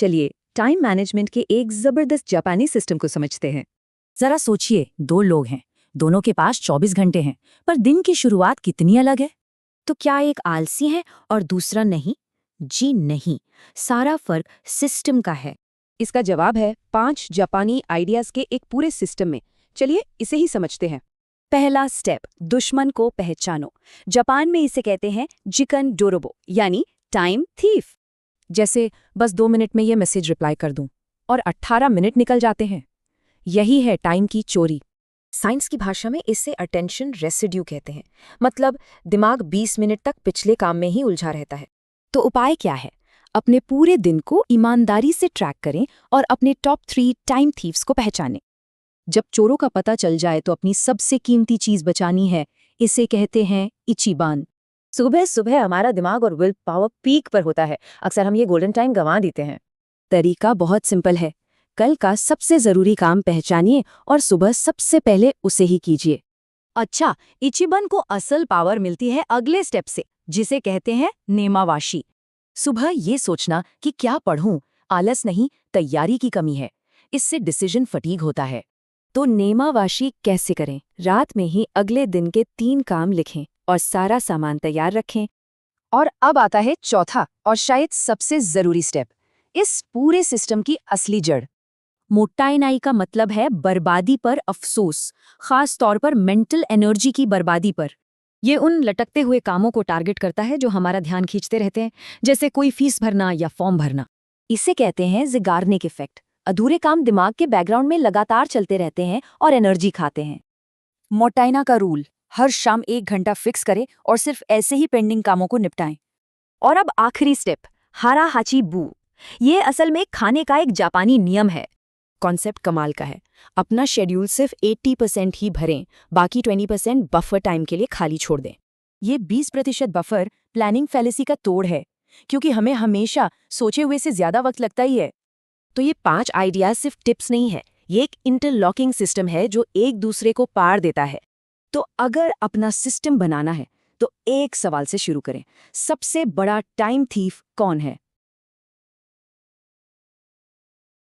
चलिए time management के एक जबरदस्त जापानी सिस्टम को समझते हैं। जरा सोचिए, 2 लोग हैं, दोनों के पास 24 घंटे हैं, पर दिन की शुरुआत कितनी अलग है। तो क्या एक आलसी है और दूसरा नहीं? जी नहीं, सारा फर्क सिस्टम का है। इसका जवाब है 5 जापानी आइडियाज के एक पूरे सिस्टम में। चलिए इसे ही समझते हैं। पहला स्टेप, दुश्मन को पहचानो। जापान में इसे कहते हैं जिकन डोरोबो, यानी टाइम थीफ। जैसे बस 2 मिनट में ये मैसेज रिप्लाई कर दूं और 18 मिनट निकल जाते हैं। यही है टाइम की चोरी। साइंस की भाषा में इसे अटेंशन रेसिड्यू कहते हैं। मतलब दिमाग 20 मिनट तक पिछले काम में ही उलझा रहता है। तो उपाय क्या है? अपने पूरे दिन को ईमानदारी से ट्रैक करें और अपने टॉप 3 टाइम थीव्स को पहचानें। जब चोरों का पता चल जाए तो अपनी सबसे कीमती चीज बचानी है। इसे कहते हैं इचिबान। सुबह सुबह हमारा दिमाग और विल पावर पीक पर होता है। अक्सर हम ये गोल्डन टाइम गंवा देते हैं। तरीका बहुत सिंपल है। कल का सबसे जरूरी काम पहचानिए और सुबह सबसे पहले उसे ही कीजिए। अच्छा, इचिबन को असल पावर मिलती है अगले स्टेप से, जिसे कहते हैं नेमावाशी। सुबह ये सोचना कि क्या पढ़ूं, आलस नहीं, तैयारी की कमी है। इससे डिसीजन फटीग होता है। तो नेमावाशी कैसे करें? रात में ही अगले दिन के 3 काम लिखें और सारा सामान तैयार रखें। और अब आता है चौथा और शायद सबसे जरूरी स्टेप, इस पूरे सिस्टम की असली जड़। मोटाइनाई का मतलब है बर्बादी पर अफसोस, खास तौर पर मेंटल एनर्जी की बर्बादी पर। ये उन लटकते हुए कामों को टारगेट करता है जो हमारा ध्यान खींचते रहते हैं, जैसे कोई फीस भरना या फॉर्म भरना। इसे कहते हैं ज़िगार्निक इफेक्ट। अधूरे काम दिमाग के बैकग्राउंड में लगातार चलते रहते हैं और एनर्जी खाते हैं। मोटाइना का रूल, हर शाम 1 घंटा फिक्स करें और सिर्फ ऐसे ही पेंडिंग कामों को निपटाएं। और अब आखिरी स्टेप, हारा हाची बू। ये असल में खाने का एक जापानी नियम है। कॉन्सेप्ट कमाल का है। अपना शेड्यूल सिर्फ 80% ही भरें, बाकी 20% बफर टाइम के लिए खाली छोड़ दें। ये 20% बफर प्लानिंग फैलेसी का तोड़ है, क्योंकि हमें हमेशा सोचे हुए से ज्यादा वक्त लगता ही है। तो ये 5 आइडियाज सिर्फ टिप्स नहीं है, ये एक इंटरलॉकिंग सिस्टम है जो एक दूसरे को पार देता है। तो अगर अपना सिस्टम बनाना है तो एक सवाल से शुरू करें, सबसे बड़ा टाइम थीफ कौन है?